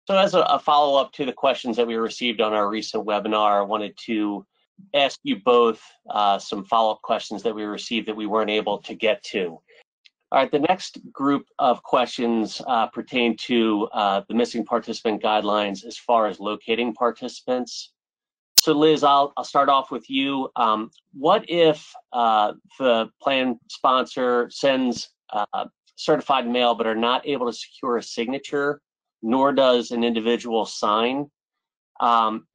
So as a follow-up to the questions that we received on our recent webinar, I wanted to ask you both some follow-up questions that we received that we weren't able to get to. All right, the next group of questions pertain to the missing participant guidelines as far as locating participants. So Liz, I'll start off with you. What if the plan sponsor sends certified mail but are not able to secure a signature, nor does an individual sign?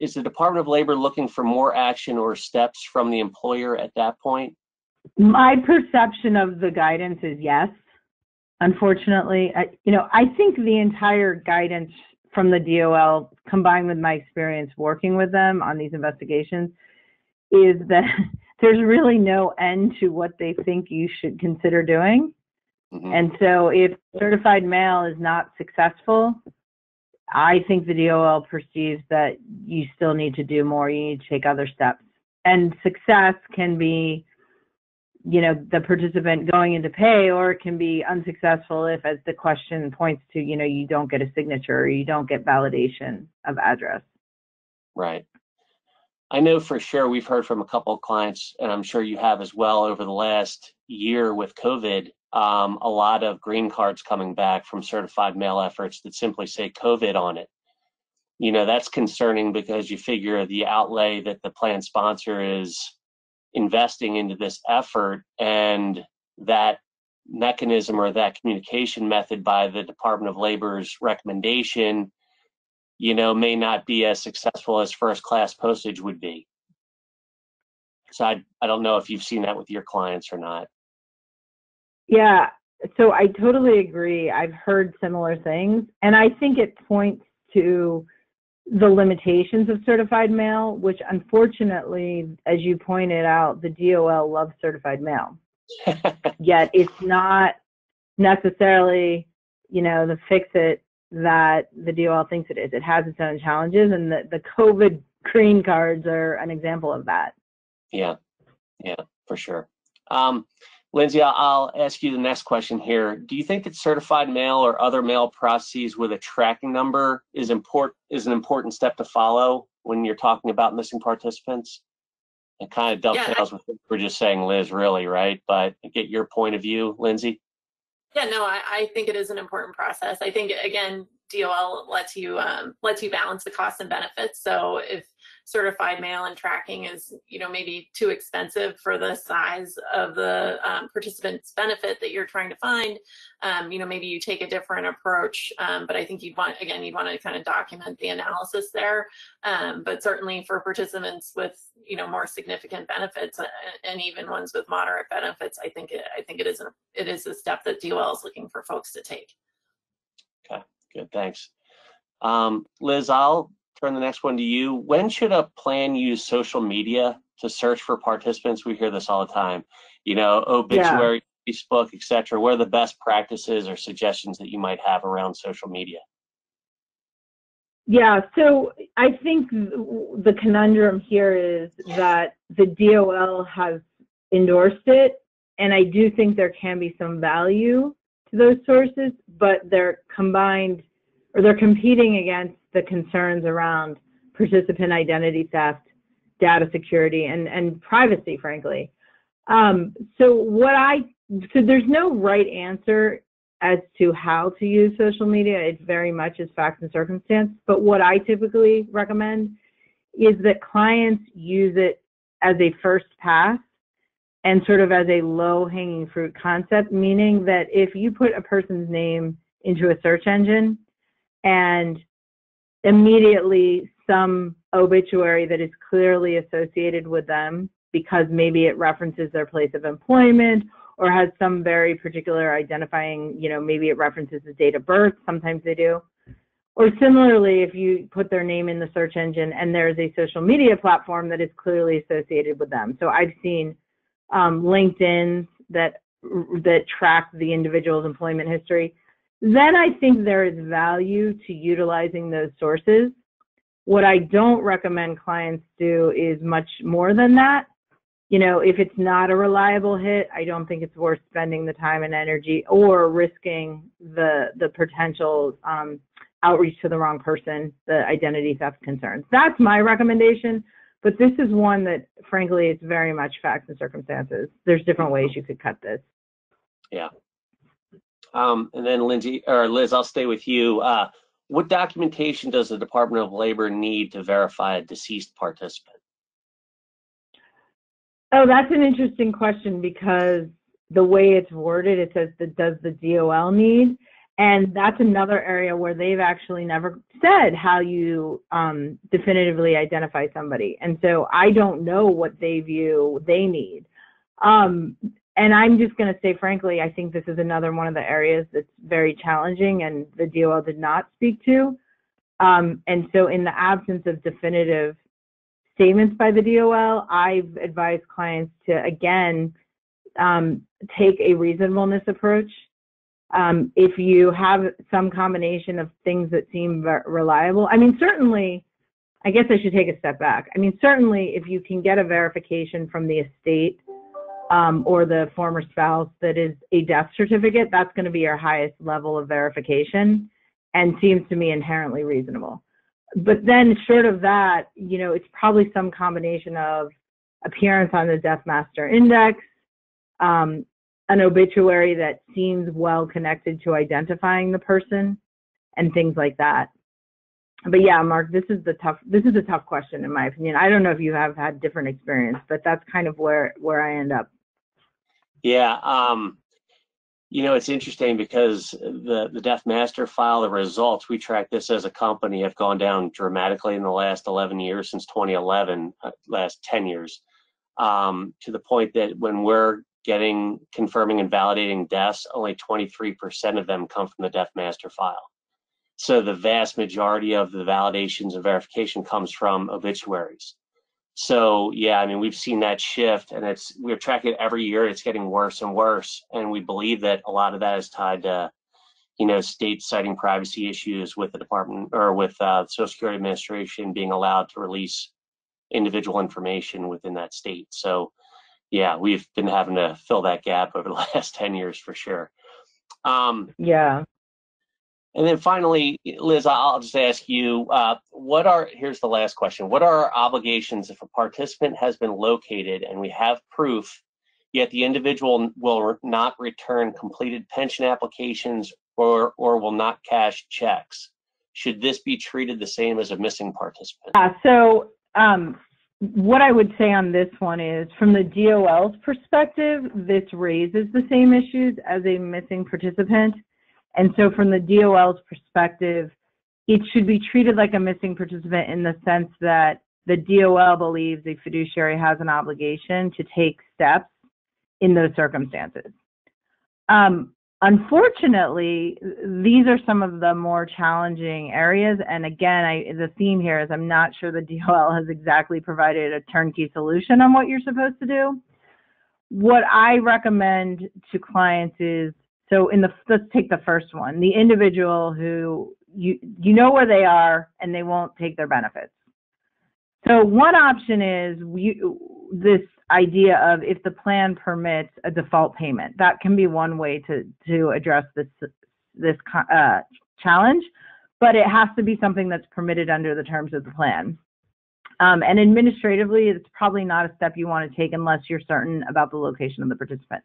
Is the Department of Labor looking for more action or steps from the employer at that point? My perception of the guidance is yes. Unfortunately, I think the entire guidance from the DOL, combined with my experience working with them on these investigations, is that there's really no end to what they think you should consider doing. Mm-hmm. And so if certified mail is not successful, I think the DOL perceives that you still need to do more. You need to take other steps. And success can be, the participant going into pay, or it can be unsuccessful if, as the question points to, you don't get a signature or you don't get validation of address. Right. I know for sure we've heard from a couple of clients, and I'm sure you have as well over the last year with COVID, a lot of green cards coming back from certified mail efforts that simply say COVID on it. That's concerning because you figure the outlay that the plan sponsor is investing into this effort, and that mechanism or that communication method by the Department of Labor's recommendation, may not be as successful as first-class postage would be. So I don't know if you've seen that with your clients or not. Yeah, so I totally agree. I've heard similar things, and I think it points to the limitations of certified mail, which unfortunately, as you pointed out, the DOL loves certified mail. Yet it's not necessarily, the fix-it that the DOL thinks it is. It has its own challenges, and the COVID green cards are an example of that. Yeah, for sure. Lindsay, I'll ask you the next question here. Do you think that certified mail or other mail processes with a tracking number is an important step to follow when you're talking about missing participants? It kind of dovetails with what we're just saying, Liz, really, right? But get your point of view, Lindsay. Yeah, no, I think it is an important process. I think, again, DOL lets you balance the costs and benefits. So if certified mail and tracking is, maybe too expensive for the size of the participant's benefit that you're trying to find, maybe you take a different approach. But I think you'd want to kind of document the analysis there. But certainly for participants with, more significant benefits and even ones with moderate benefits, I think it is a step that DOL is looking for folks to take. Okay, good, thanks. Liz, I'll turn the next one to you. When should a plan use social media to search for participants? We hear this all the time, obituary, Facebook, etc. What are the best practices or suggestions that you might have around social media? Yeah, so I think the conundrum here is that the DOL has endorsed it, and I do think there can be some value to those sources, but they're competing against the concerns around participant identity theft, data security, and privacy, frankly. So there's no right answer as to how to use social media. It very much is facts and circumstance. But what I typically recommend is that clients use it as a first pass and sort of as a low-hanging fruit concept, meaning that if you put a person's name into a search engine and immediately some obituary that is clearly associated with them because maybe it references their place of employment or has some very particular identifying, maybe it references the date of birth, sometimes they do. Or similarly, if you put their name in the search engine and there's a social media platform that is clearly associated with them. So I've seen LinkedIn that track the individual's employment history. Then I think there is value to utilizing those sources. What I don't recommend clients do is much more than that. If it's not a reliable hit, I don't think it's worth spending the time and energy or risking the potential outreach to the wrong person, the identity theft concerns. That's my recommendation. But this is one that, frankly, it's very much facts and circumstances. There's different ways you could cut this. Yeah. And then Liz, I'll stay with you. What documentation does the Department of Labor need to verify a deceased participant? Oh, that's an interesting question, because the way it's worded, it says that does the DOL need? And that's another area where they've actually never said how you definitively identify somebody. And so I don't know what they view they need. And I'm just going to say, frankly, I think this is another one of the areas that's very challenging and the DOL did not speak to. And so in the absence of definitive statements by the DOL, I've advised clients to, again, take a reasonableness approach. If you have some combination of things that seem reliable, I mean, certainly, I guess I should take a step back. I mean, certainly if you can get a verification from the estate or the former spouse that is a death certificate, that's going to be your highest level of verification and seems to me inherently reasonable. But then short of that, you know, it's probably some combination of appearance on the Death Master Index, an obituary that seems well connected to identifying the person, and things like that. But yeah, Mark, this is a tough question in my opinion. I don't know if you have had different experience, but that's kind of where I end up. Yeah, you know, it's interesting because the Death Master file, the results, we track this as a company, have gone down dramatically in the last 11 years, since 2011, last 10 years, to the point that when we're confirming and validating deaths, only 23% of them come from the Death Master file. So the vast majority of the validations and verification comes from obituaries. So yeah, I mean, we've seen that shift, and we're tracking it every year. It's getting worse and worse, and we believe that a lot of that is tied to, you know, states citing privacy issues with the department or with the Social Security Administration being allowed to release individual information within that state. So yeah, we've been having to fill that gap over the last 10 years for sure. Yeah. And then finally, Liz, I'll just ask you, here's the last question. What are our obligations if a participant has been located and we have proof, yet the individual will not return completed pension applications or will not cash checks? Should this be treated the same as a missing participant? So what I would say on this one is, from the DOL's perspective, this raises the same issues as a missing participant. And so from the DOL's perspective, it should be treated like a missing participant in the sense that the DOL believes a fiduciary has an obligation to take steps in those circumstances. Unfortunately, these are some of the more challenging areas. And again, the theme here is I'm not sure the DOL has exactly provided a turnkey solution on what you're supposed to do. What I recommend to clients is, so let's take the first one, the individual who you know where they are and they won't take their benefits. So one option is this idea of, if the plan permits a default payment, that can be one way to address this challenge, but it has to be something that's permitted under the terms of the plan. And administratively, it's probably not a step you want to take unless you're certain about the location of the participant.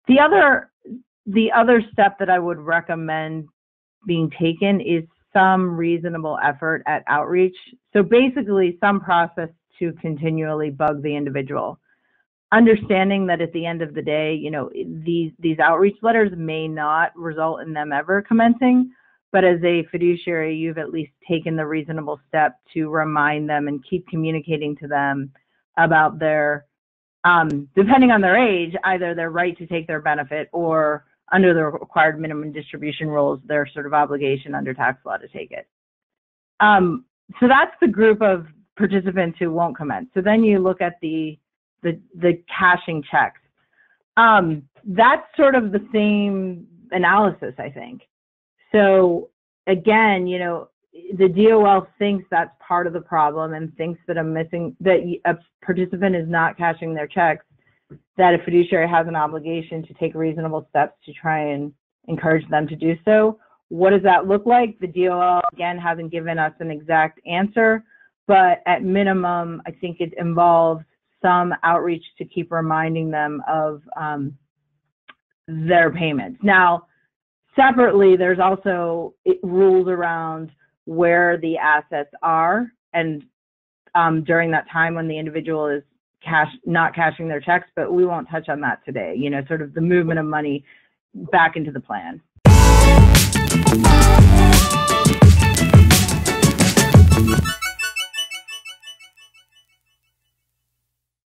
The other step that I would recommend being taken is some reasonable effort at outreach. So basically some process to continually bug the individual. Understanding that at the end of the day, you know, these outreach letters may not result in them ever commencing, but as a fiduciary, you've at least taken the reasonable step to remind them and keep communicating to them about their, depending on their age, either their right to take their benefit or under the required minimum distribution rules, their sort of obligation under tax law to take it. So that's the group of participants who won't commence. So then you look at the cashing checks. That's sort of the same analysis, I think. So again, you know, the DOL thinks that's part of the problem and thinks that a participant is not cashing their checks, that a fiduciary has an obligation to take reasonable steps to try and encourage them to do so, What does that look like? The DOL, again, hasn't given us an exact answer, but at minimum, I think it involves some outreach to keep reminding them of their payments. Now, separately, there's also rules around where the assets are, and during that time when the individual is not cashing their checks, but we won't touch on that today, sort of the movement of money back into the plan.